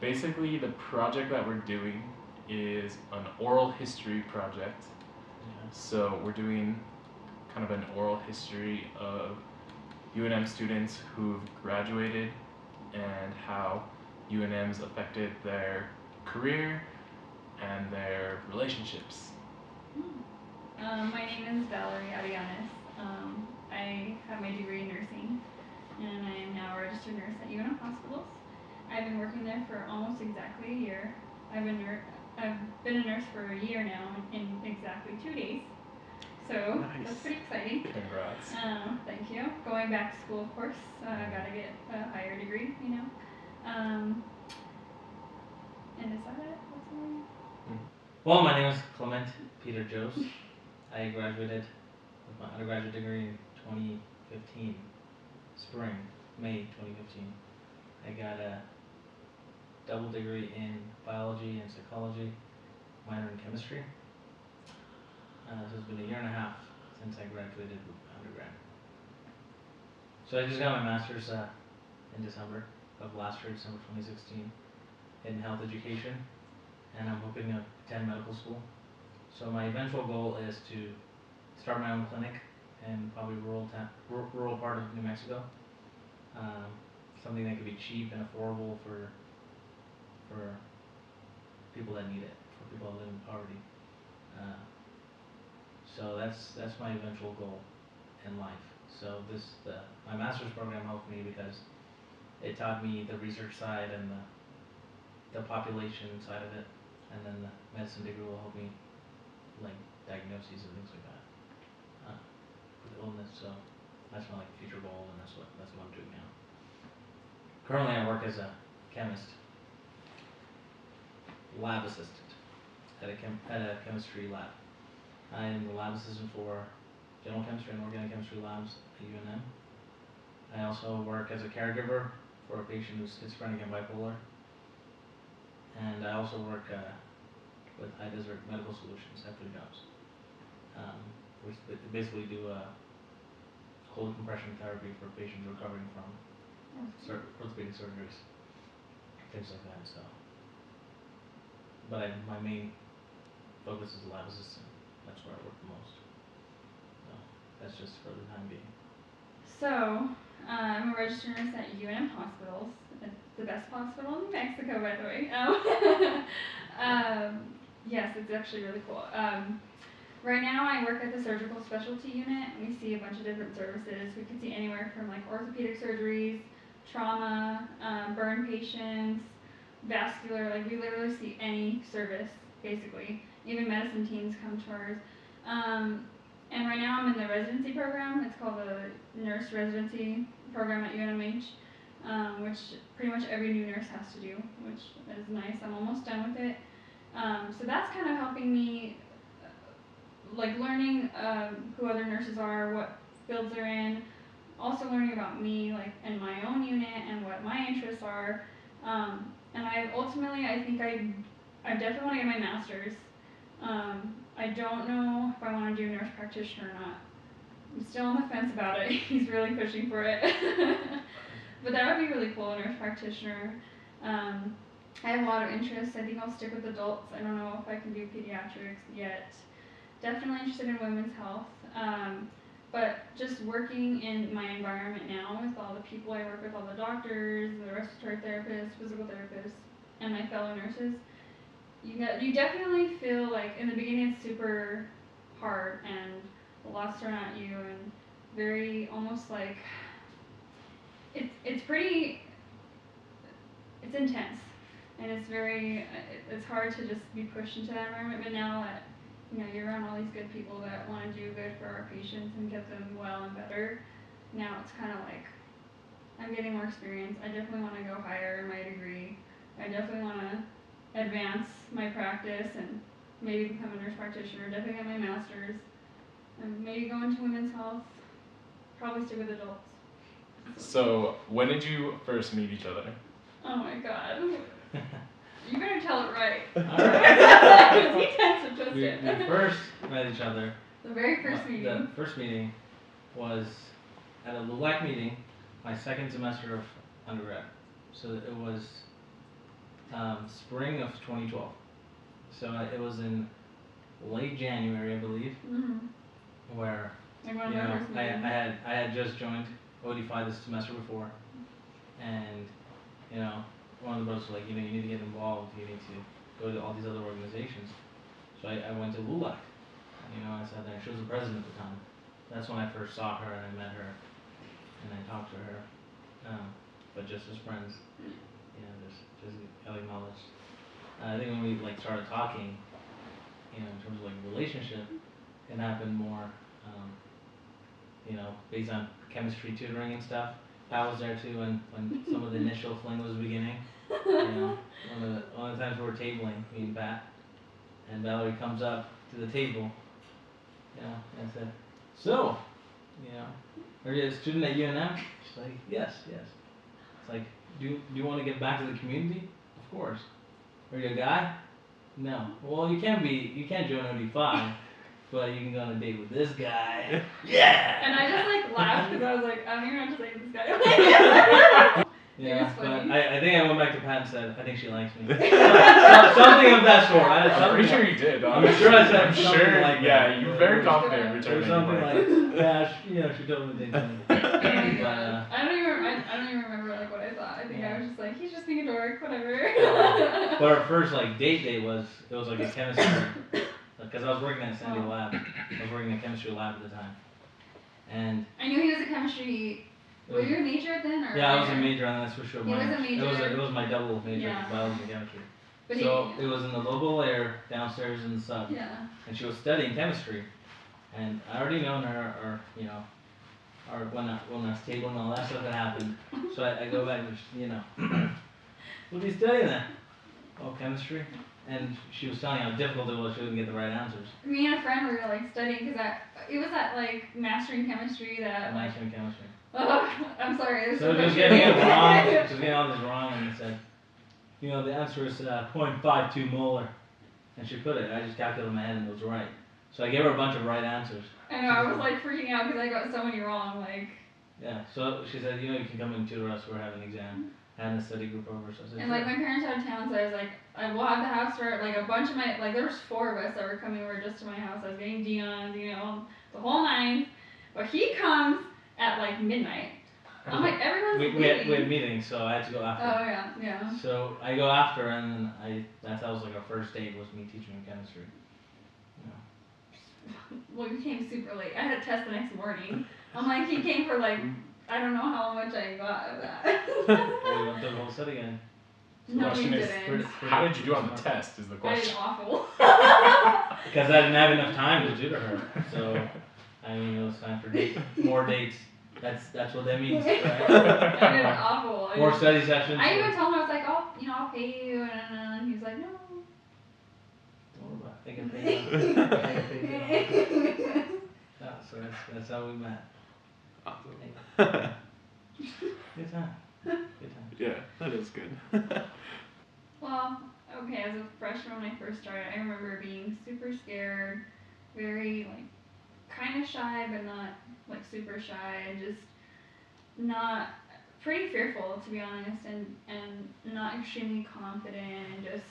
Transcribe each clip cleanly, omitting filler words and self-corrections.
basically the project that we're doing is an oral history project. So we're doing kind of an oral history of UNM students who've graduated and how UNM's affected their career and their relationships. My name is Valerie Arianes. I have my degree in nursing, and I am now a registered nurse at UNM Hospitals. I've been working there for almost exactly a year. I've been a nurse for a year now in exactly 2 days. So Nice. That's pretty exciting. Congrats. Thank you. Going back to school, of course. Gotta get a higher degree, you know. And is that it? That's all. Well, my name is Clement Peter Jose. I graduated with my undergraduate degree in 2015, spring, May 2015. I got a double degree in biology and psychology, minor in chemistry. So it's been a year and a half since I graduated with undergrad. So I just got my master's in December of last year, December 2016, in health education, and I'm hoping to attend medical school. So my eventual goal is to start my own clinic in probably rural part of New Mexico. Something that could be cheap and affordable for people that need it, for people that live in poverty. So that's my eventual goal in life. So my master's program helped me because it taught me the research side and the population side of it, and then the medicine degree will help me like diagnoses and things like that with illness. So that's my future goal, and that's what I'm doing now. Currently, I work as a chemist, lab assistant at a chemistry lab. I am the lab assistant for general chemistry and organic chemistry labs at UNM. I also work as a caregiver for a patient who's schizophrenic and bipolar. And I also work with High Desert Medical Solutions, have 2 jobs. We basically do cold compression therapy for patients recovering from orthopedic surgeries, things like that. So, but my main focus is lab assistant. That's where I work the most. So that's just for the time being. So, I'm a registered nurse at UNM Hospitals. It's the best hospital in New Mexico, by the way. Yes, it's actually really cool. Right now, I work at the surgical specialty unit. We see a bunch of different services. We could see anywhere from like orthopedic surgeries, trauma, burn patients, vascular. Like we literally see any service, basically. Even medicine teams come to ours. And right now I'm in the residency program. It's called the nurse residency program at UNMH, which pretty much every new nurse has to do, which is nice. I'm almost done with it. So that's kind of helping me, like learning who other nurses are, what fields they're in, also learning about me, like in my own unit and what my interests are. And I think I definitely want to get my master's. I don't know if I want to do nurse practitioner or not. I'm still on the fence about it. He's really pushing for it. But that would be really cool, a nurse practitioner. I have a lot of interests. I think I'll stick with adults. I don't know if I can do pediatrics yet. Definitely interested in women's health. But just working in my environment now with all the people I work with, all the doctors, the respiratory therapists, physical therapists, and my fellow nurses, you definitely feel like in the beginning it's super hard and a lot's thrown at you and very almost like it's intense and it's hard to just be pushed into that environment. But now that you're around all these good people that want to do good for our patients and get them well and better, now it's kind of like I'm getting more experience. I definitely want to go higher in my degree. I definitely want to advance my practice and maybe become a nurse practitioner, definitely get my master's, and maybe go into women's health, probably stick with adults. So, when did you first meet each other? Oh my god. You better tell it right. Alright. He tends to twist it. We first met each other. The very first meeting. The first meeting was at a LULAC meeting, my second semester of undergrad. So it was spring of 2012. So it was in late January, I believe, where Like one you of know our first I meetings. had just joined OD5 this semester before, and you know one of the brothers was like, you need to get involved, you need to go to all these other organizations. So I went to LULAC, I sat there. She was the president at the time. That's when I first saw her and I met her and I talked to her, but just as friends, just getting knowledge. I think when we started talking, in terms of relationship, it happened more, based on chemistry tutoring and stuff. Pat was there too when some of the initial fling was beginning. One of the times we were tabling, me and Pat, and Valerie comes up to the table, and said, "So, are you a student at UNM?" She's like, "Yes, yes." It's like, do you want to give back to the community? Of course. Are you a guy? No. Well, you can't join OD5, but you can go on a date with this guy. Yeah. And I just laughed because I was like, I don't even know what to say to this guy. Yeah, It was but funny. I think I went back to Pat and said, I think she likes me. Something of that sort. I'm pretty sure you did. I'm sure I said I'm something sure. like Yeah, that. you were very It was- confident in Or returning. something anyway. like, yeah, she told me to do something. Oh my But, God. I don't even remember what I thought. I think I was just like, he's just being a dork, whatever. But our first date was a chemistry, because I was working at Sandy Lab. I was working in a chemistry lab at the time, and I knew he was a chemistry. Were you a major then, or? yeah, I was a major, and then I switched to a He was a minor. major. It was my double major, Yeah. biology and chemistry. But So it was in the local layer downstairs in the sub, yeah. and she was studying chemistry, and I already known her, or when I was tabling and all that stuff had happened. So I go back and what are you studying then? Oh, chemistry. And she was telling how difficult it was. She wouldn't get the right answers. Me and a friend were studying because it was that mastering chemistry that Mastering chemistry. I'm sorry. It was So she was getting it wrong. She was getting all this wrong, and it said, the answer is 0.52 molar. And she put it. I just calculated in my head, and it was right. So I gave her a bunch of right answers. I know. I was freaking out because I got so many wrong. Yeah. So she said, you can come and tutor us. We're having an exam. And a study group over. So I said, And sure. my parents out of town, so I was I will have the house for a bunch of my there was 4 of us that were coming over just to my house. I was getting Dion, the whole 9. But he comes at midnight. I'm everyone's we had meetings, so I had to go after. Oh yeah. So I go after, and then that was our first date was me teaching him chemistry. Well, he came super late. I had a test the next morning. I'm he came for I don't know how much I got of that. We went through the whole study again. The No, question we is, didn't. how did you do on the test? Is the I did question. awful. Because I didn't have enough time to tutor her, so it was time for more dates. That's what that means, right? I did awful. More study sessions. I even told him I was I'll pay you, and he was like, no. Oh, I think I paid you. Yeah, so that's how we met. Awesome. Good time. Good time. Yeah, that is good. Well, okay, as a freshman when I first started, I remember being super scared, very kind of shy, but not super shy, and just not pretty fearful, to be honest, and not extremely confident, and just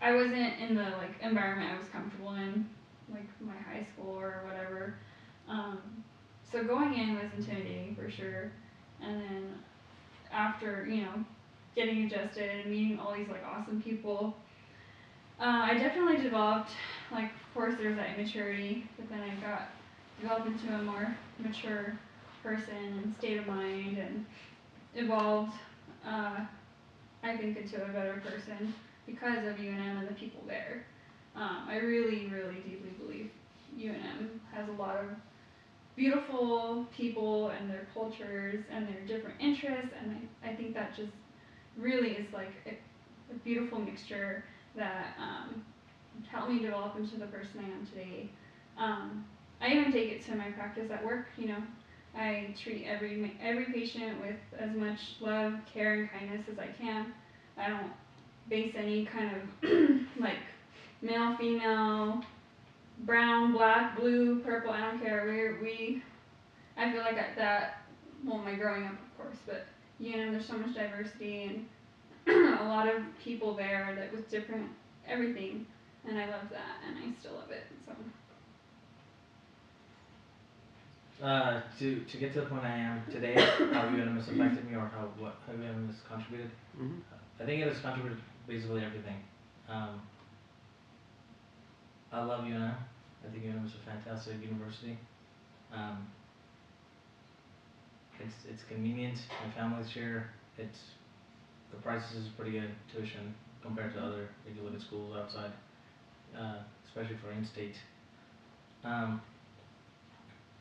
I wasn't in the environment I was comfortable in, my high school or whatever. So going in was intimidating for sure, and then after getting adjusted and meeting all these awesome people, I definitely developed of course there's that immaturity, but then I developed into a more mature person and state of mind, and evolved I think into a better person because of UNM and the people there. I really, really deeply believe UNM has a lot of beautiful people and their cultures and their different interests, and I think that just really is a beautiful mixture that helped me develop into the person I am today. I even take it to my practice at work. I treat every patient with as much love, care, and kindness as I can. I don't base any kind of male, female, brown, black, blue, purple, I don't care. I feel that, well, my growing up, of course, but there's so much diversity, and a lot of people there that with different everything, and I love that, and I still love it. So. To get to the point I am today, how UNM has affected me, or how UNM has contributed. Mhm. I think it has contributed basically everything. I love UNM. I think UNM is a fantastic university. It's convenient. My family's here. The prices is pretty good tuition compared to other, if you look at schools outside, especially for in-state.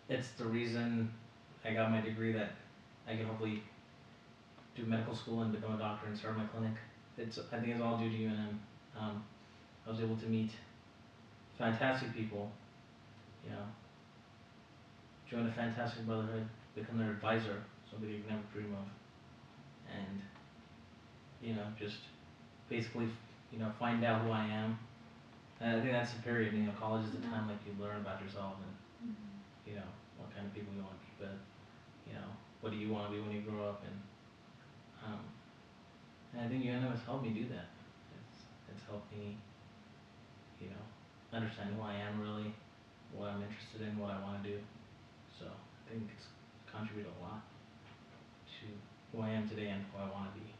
It's the reason I got my degree, that I can hopefully do medical school and become a doctor and start my clinic. I think it's all due to UNM. I was able to meet fantastic people, you know, join a fantastic brotherhood, become their advisor, somebody you could never dream of, and, you know, just basically, you know, find out who I am. And I think that's the period, you know, college is the time like you learn about yourself and, you know, what kind of people you want to be with, you know, what do you want to be when you grow up, and I think UNM has helped me do that. It's helped me, you know, understand who I am really, what I'm interested in, what I want to do. So I think it's contributed a lot to who I am today and who I want to be.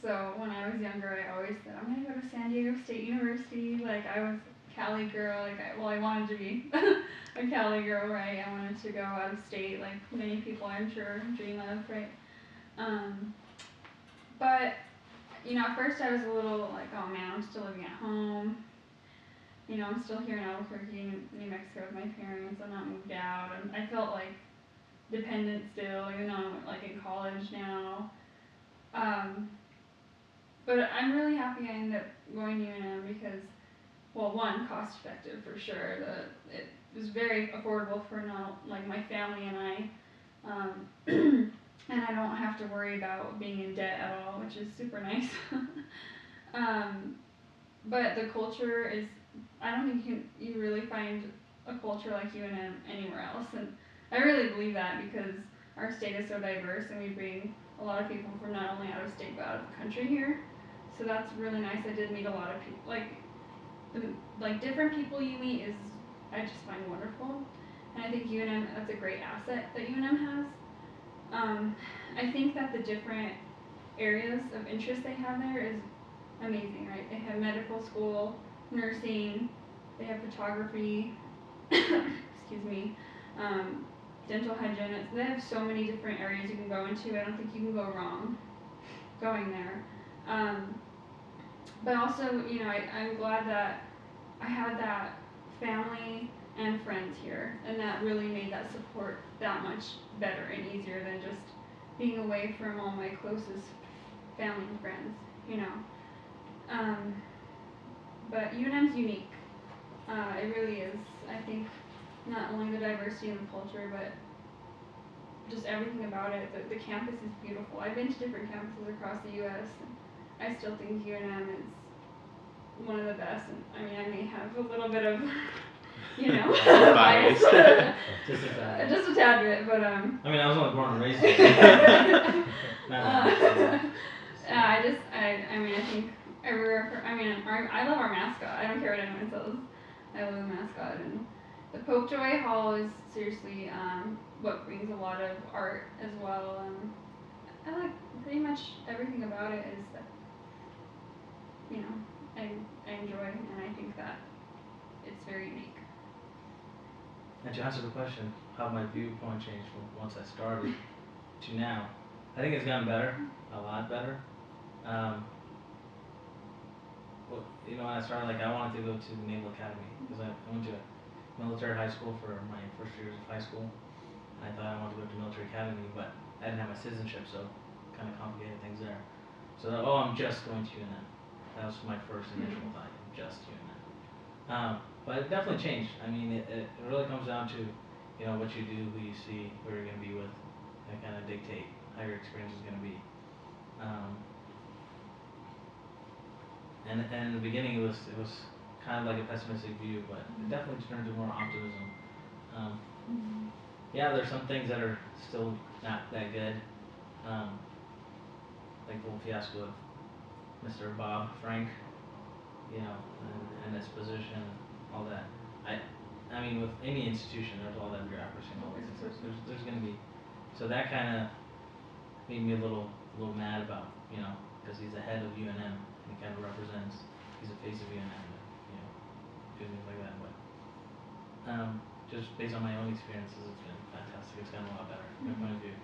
So when I was younger, I always said I'm gonna go to San Diego State University. Like I was Cali girl. I wanted to be a Cali girl, right? I wanted to go out of state, like many people I'm sure dream of, right? But you know, at first I was a little like, oh man, I'm still living at home. You know, I'm still here in Albuquerque, New Mexico with my parents. I'm not moved out, and I felt like dependent still, even though I'm like in college now. But I'm really happy I ended up going to UNM because, well, one, cost effective for sure. It was very affordable for now, like my family and I, and I don't have to worry about being in debt at all, which is super nice. But the culture is, I don't think you really find a culture like UNM anywhere else, and I really believe that because our state is so diverse and we bring a lot of people from not only out of state but out of the country here. So that's really nice. I did meet a lot of people, like different people you meet is, I just find wonderful. And I think UNM, that's a great asset that UNM has. I think that the different areas of interest they have there is amazing, right? They have medical school, nursing, they have photography, excuse me, dental hygienists. They have so many different areas you can go into. I don't think you can go wrong going there. But also, you know, I'm glad that I had that family and friends here, and that really made that support that much better and easier than just being away from all my closest family and friends, you know. But UNM's unique. It really is. I think not only the diversity in the culture, but just everything about it. The campus is beautiful. I've been to different campuses across the U.S., and I still think UNM is one of the best. And I mean, I may have a little bit of, you know, bias. Just a tad bit, but I mean, I was only born and raised here. I mean, I think everywhere. I love our mascot. I don't care what anyone says. I love the mascot, and the Popejoy Hall is seriously what brings a lot of art as well. I like pretty much everything about it is that, you know, I enjoy, and I think that it's very unique. And to answer the question, how my viewpoint changed from once I started to now, I think it's gotten better, a lot better. Well, you know, when I started, like, I wanted to go to the Naval Academy because I went to military high school for my first years of high school. And I thought I wanted to go to military academy, but I didn't have my citizenship, so kind of complicated things there. So, I'm just going to UNM. That was my first initial thought, just UNM. But it definitely changed. I mean, it really comes down to, you know, what you do, who you see, who you're going to be with, and kind of dictate how your experience is going to be. And in the beginning, it was kind of like a pessimistic view, but it definitely turned to more optimism. Yeah, there's some things that are still not that good. Like whole fiasco with Mr. Bob Frank, you know, and his position, all that. I mean, with any institution, there's all that bureaucracy and all that. There's gonna be, so that kind of made me a little mad about, you know, because he's the head of UNM and he kind of represents, he's the face of UNM, and, you know, do things like that. But just based on my own experiences, it's been fantastic. It's gotten a lot better from my point of view,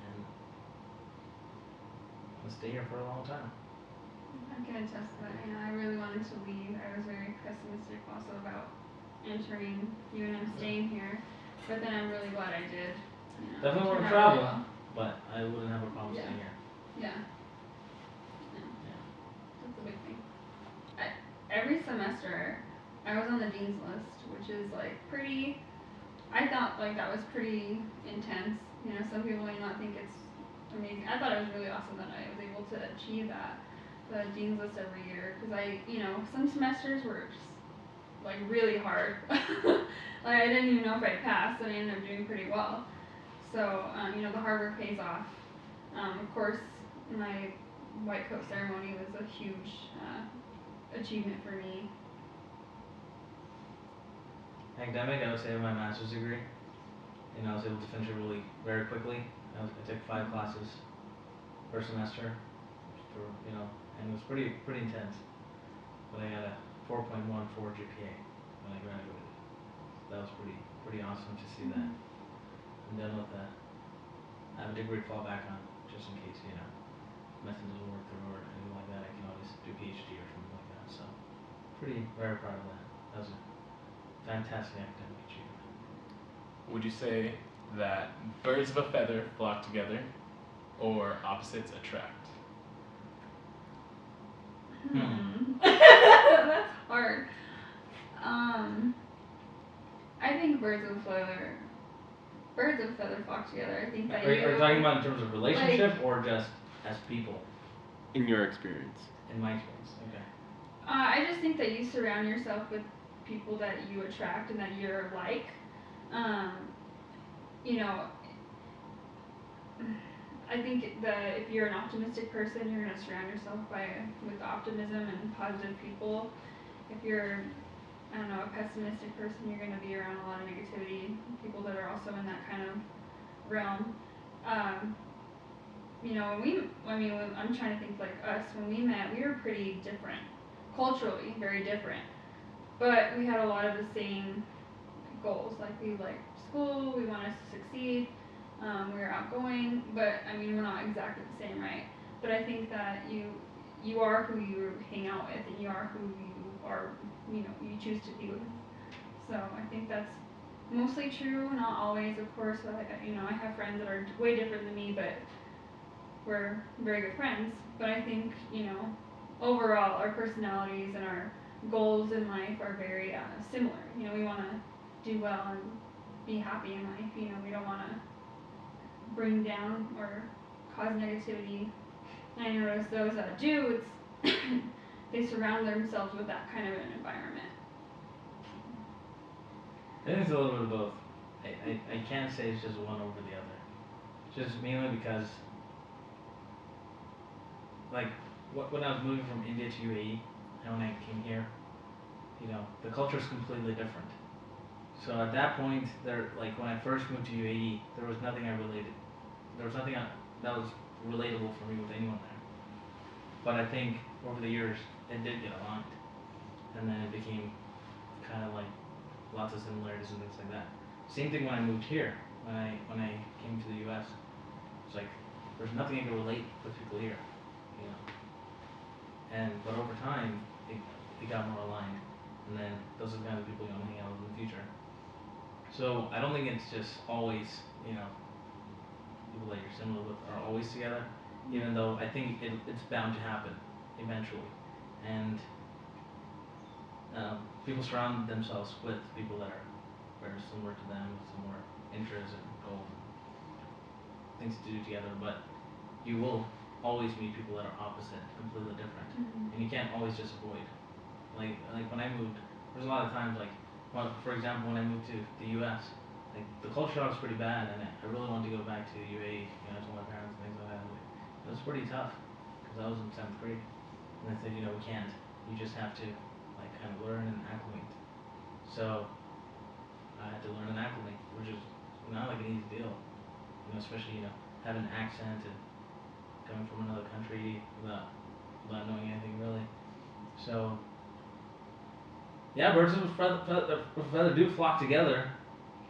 and I'm gonna stay here for a long time. I can attest to that. You know, I really wanted to leave. I was very pessimistic also about entering UNM, staying here, but then I'm really glad I did. You know, Definitely it want to turned out really travel, but I wouldn't have a problem Yeah. staying here. well. Yeah. Yeah. Yeah. That's a big thing. Every semester, I was on the dean's list, which is like pretty. I thought like that was pretty intense. You know, some people may not think it's amazing. I thought it was really awesome that I was able to achieve that, the dean's list every year, because you know, some semesters were just like really hard. Like I didn't even know if I'd pass, and I ended up doing pretty well. So you know, the hard work pays off. Of course, my white coat ceremony was a huge achievement for me. Academic, I would say I have my master's degree, and I was able to finish it really very quickly. I took 5 classes per semester, for, you know, and it was pretty intense. But I got a 4.14 GPA when I graduated. So that was pretty awesome to see that. I'm done with that. I have a degree to fall back on, just in case, you know, medicine doesn't work through or anything like that. I can always do PhD or something like that. So very proud of that. That was a fantastic academic achievement. Would you say that birds of a feather flock together, or opposites attract? That's hard. I think birds of a feather flock together. I think that Are you talking about in terms of relationship or just as people? In your experience. In my experience, okay. I just think that you surround yourself with people that you attract and that you're like. You know, I think that if you're an optimistic person, you're gonna surround yourself with optimism and positive people. If you're, I don't know, a pessimistic person, you're gonna be around a lot of negativity, people that are also in that kind of realm. You know, when I'm trying to think like us, when we met, we were pretty different, culturally, very different. But we had a lot of the same goals, like we liked school, we wanted to succeed, we were outgoing, but I mean, we're not exactly the same, right? But I think that you are who you hang out with, and you are who you are, you know, you choose to be with. So I think that's mostly true, not always, of course. You know, I have friends that are way different than me, but we're very good friends. But I think, you know, overall, our personalities and our goals in life are very similar. You know, we want to do well and be happy in life. You know, we don't want to bring down or cause negativity. And I notice those that do, it's they surround themselves with that kind of an environment. I think it's a little bit of both. I can't say it's just one over the other. Just mainly because, like, when I was moving from India to UAE, and when I came here, you know, the culture is completely different. So at that point, like when I first moved to UAE, there was nothing that was relatable for me with anyone there. But I think over the years, it did get aligned, and then it became kind of like lots of similarities and things like that. Same thing when I moved here. When I came to the U.S., it's like there's nothing I can relate with people here, you know. But over time, it got more aligned, and then those are the kind of people you want to hang out with in the future. So I don't think it's just always, you know, people that you're similar with are always together, even though I think it's bound to happen eventually. And people surround themselves with people that are very similar to them, with similar interests and goals and things to do together. But you will always meet people that are opposite, completely different, and you can't always just avoid. Like when I moved, there's a lot of times for example, when I moved to the U.S., like the culture shock was pretty bad, and I really wanted to go back to the UAE. You know, I told my parents and things like that. Like, It was pretty tough because I was in 7th grade, and they said, we can't. You just have to like kind of learn and acclimate. So I had to learn and acclimate, which is not like an easy deal. Especially having an accent and coming from another country without knowing anything really. So yeah, birds of a feather do flock together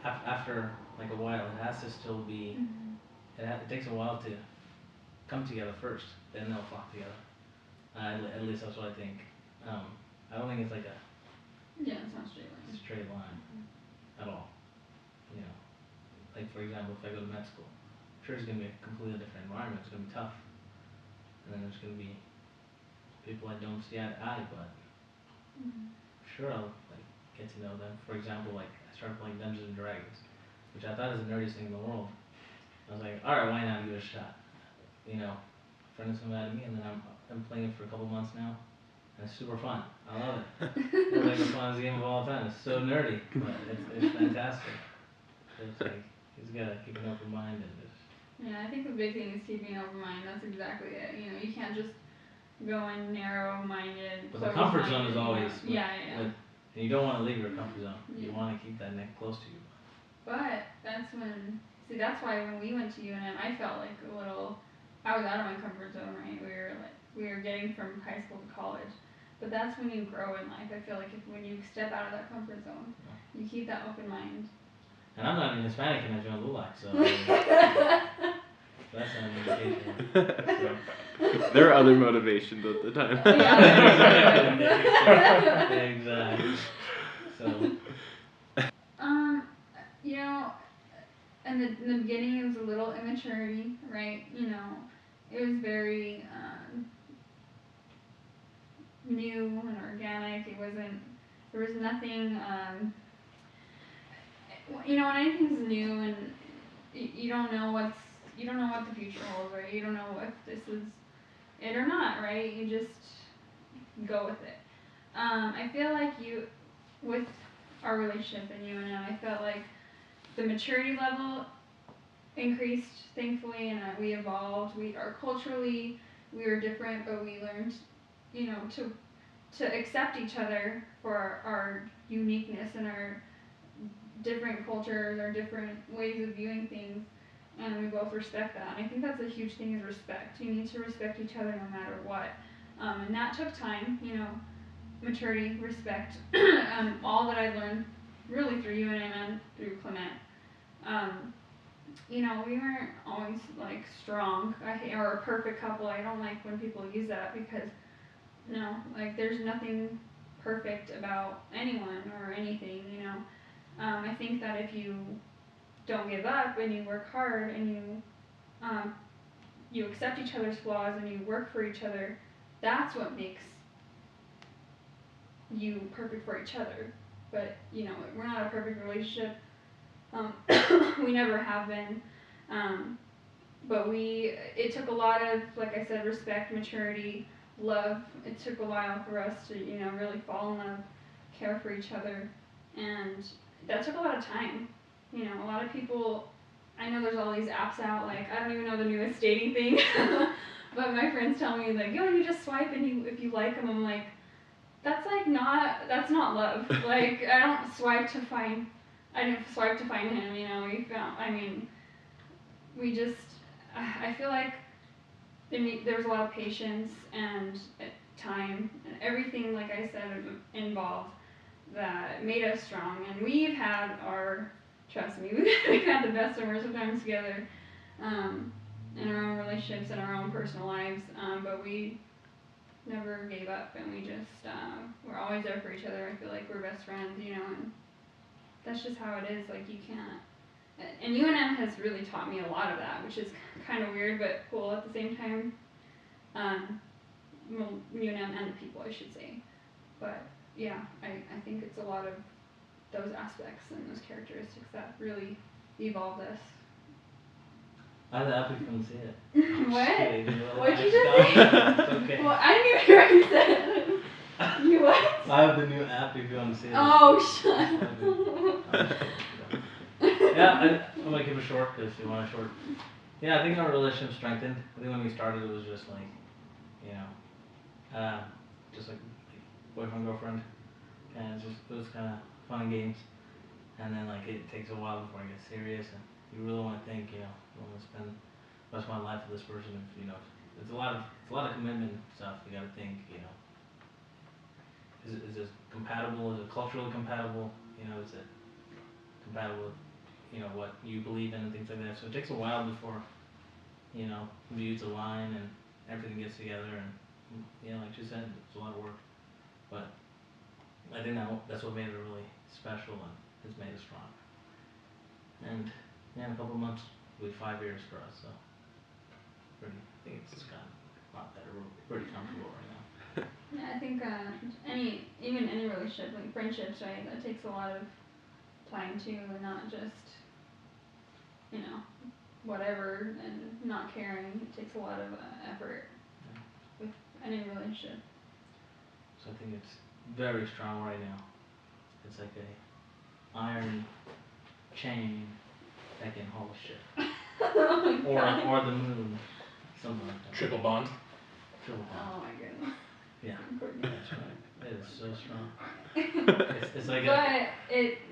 after like a while. It has to still be. It takes a while to come together first, then they'll flock together. At least that's what I think. I don't think it's like a Yeah, it's not straight line. straight line at all. Like for example, if I go to med school, sure it's gonna be a completely different environment. It's gonna be tough, and then there's gonna be people I don't see eye to eye, but sure I'll like get to know them. For example, like I started playing Dungeons and Dragons, which I thought is the nerdiest thing in the world. I was like, alright, why not give it a shot? Friends invited me, and then I'm playing it for a couple months now, and it's super fun. I love it. It's like the funnest game of all time. It's so nerdy, but it's fantastic. It's like you just gotta keep an open mind and just. Yeah, I think the big thing is keeping an open mind. That's exactly it. You can't just go in narrow-minded. But the comfort zone is always. Yeah. And you don't want to leave your comfort zone. You want to keep that neck close to you. But that's why when we went to UNM, I felt like I was out of my comfort zone, right? We were getting from high school to college. But that's when you grow in life. I feel like when you step out of that comfort zone, you keep that open mind. And I'm not even Hispanic and I joined LULAC, so that's an indication. There are other motivations at the time. Exactly. So. In the beginning it was a little immaturity, right? It was very new and organic. There was nothing, when anything's new and you don't know what the future holds, right? You don't know if this is it or not, right? You just go with it. I feel like with our relationship in UNM, I felt like the maturity level increased, thankfully, and we evolved. Culturally, we were different, but we learned, to accept each other for our uniqueness and our different cultures, our different ways of viewing things, and we both respect that. And I think that's a huge thing is respect. You need to respect each other no matter what. And that took time, maturity, respect, all that I learned really through UNM and through Clement. We weren't always like strong or a perfect couple. I don't like when people use that because there's nothing perfect about anyone or anything. I think that if you don't give up and you work hard and you accept each other's flaws and you work for each other, that's what makes you perfect for each other. But we're not a perfect relationship. We never have been. But it took a lot of, like I said, respect, maturity, love. It took a while for us to really fall in love, care for each other, and that took a lot of time. A lot of people, I know there's all these apps out, like I don't even know the newest dating thing, but my friends tell me like, you just swipe and if you like them, I'm like, that's not love. Like I didn't swipe to find him. I feel like there was a lot of patience and time and everything, like I said, involved that made us strong. And we've had trust me, we've had the best and worst of times together in our own relationships and our own personal lives, but we never gave up, and we just we're always there for each other. I feel like we're best friends, and that's just how it is. Like you can't. And UNM has really taught me a lot of that, which is kind of weird but cool at the same time. UNM and the people, I should say. But yeah, I think it's a lot of those aspects and those characteristics that really evolved us. I'm happy you couldn't see it. What? What'd you just say? Okay. Well, I didn't even hear what you said. You what? I have the new app if you want to see it. Oh, shut up. Yeah, I'm gonna keep it short because you want a short Yeah, I think our relationship strengthened. I think when we started, it was just like, you know, just like boyfriend girlfriend, and it was kind of fun and games. And then like it takes a while before it gets serious, and you really want to think, you know, I want to spend the rest of my life with this person. If, you know, it's a lot of commitment stuff. You got to think, you know, is this compatible? Is it culturally compatible? You know, is it compatible with, you know, what you believe in and things like that. So it takes a while before, you know, views align and everything gets together. And you know, like you said, it's a lot of work, but I think that's what made it really special and has made it strong. And yeah, in a couple of months, it'll be 5 years for us. So I think it's gotten a lot better. We're pretty comfortable right now. Yeah, I think even any relationship, like friendships, right? That takes a lot of time too, and not just, you know, whatever and not caring. It takes a lot of effort Yeah. with any relationship. So I think it's very strong right now. It's like a iron chain that can hold shit, Oh my God. or the moon, something like that. Triple bond. Triple bond. Oh my goodness. Yeah, Courtney. that's right. It is so strong. It's like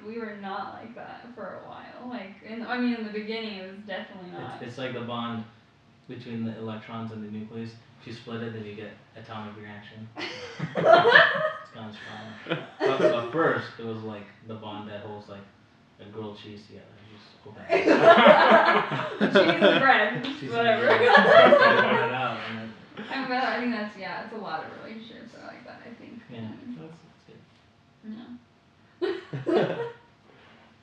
We were not like that for a while. Like, in the beginning, it was definitely not. it's like the bond between the electrons and the nucleus. If you split it, then you get atomic reaction. It's kind of strong. But first, it was like the bond that holds like a grilled cheese together. You just open it. Cheese and bread, Cheese and whatever. bread. Open it out, and then, I think it's a lot of relationships are like that, I think. yeah, that's good. Yeah.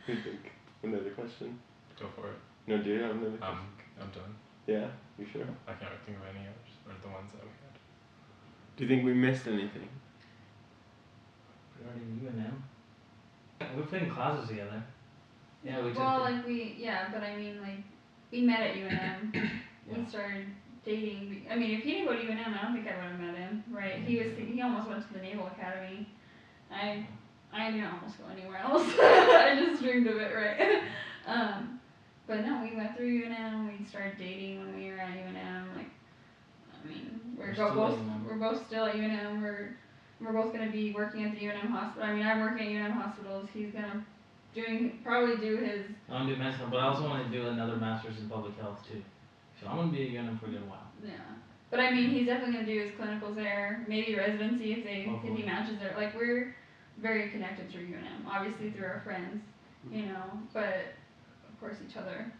I think another question. Go for it. No, do you have another question? I'm done. Yeah, you sure? I can't think of any others, or the ones that we had. Do you think we missed anything? Regarding UNM, we're playing classes together. Yeah, we took. Well, but I mean, like, we met at UNM. Yeah. We started dating. I mean, if he didn't go to UNM, I don't think I would have met him, right? He almost went to the Naval Academy. I didn't almost go anywhere else. I just dreamed of it, right? But no, we went through UNM. We started dating when we were at UNM. Like, I mean, We're still at UNM. we're both still at UNM. We're both gonna be working at the UNM hospital. I mean, I'm working at UNM hospitals. He's gonna probably do his. I'm gonna do medicine, but I also want to do another master's in public health too. So I'm gonna be at UNM for a good while. Yeah. But I mean, he's definitely gonna do his clinicals there. Maybe residency if he Hopefully. matches there. Like, we're very connected through UNM. Obviously through our friends, you know, but of course each other.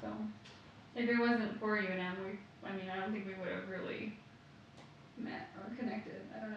So if it wasn't for UNM, I don't think we would have really met or connected. I don't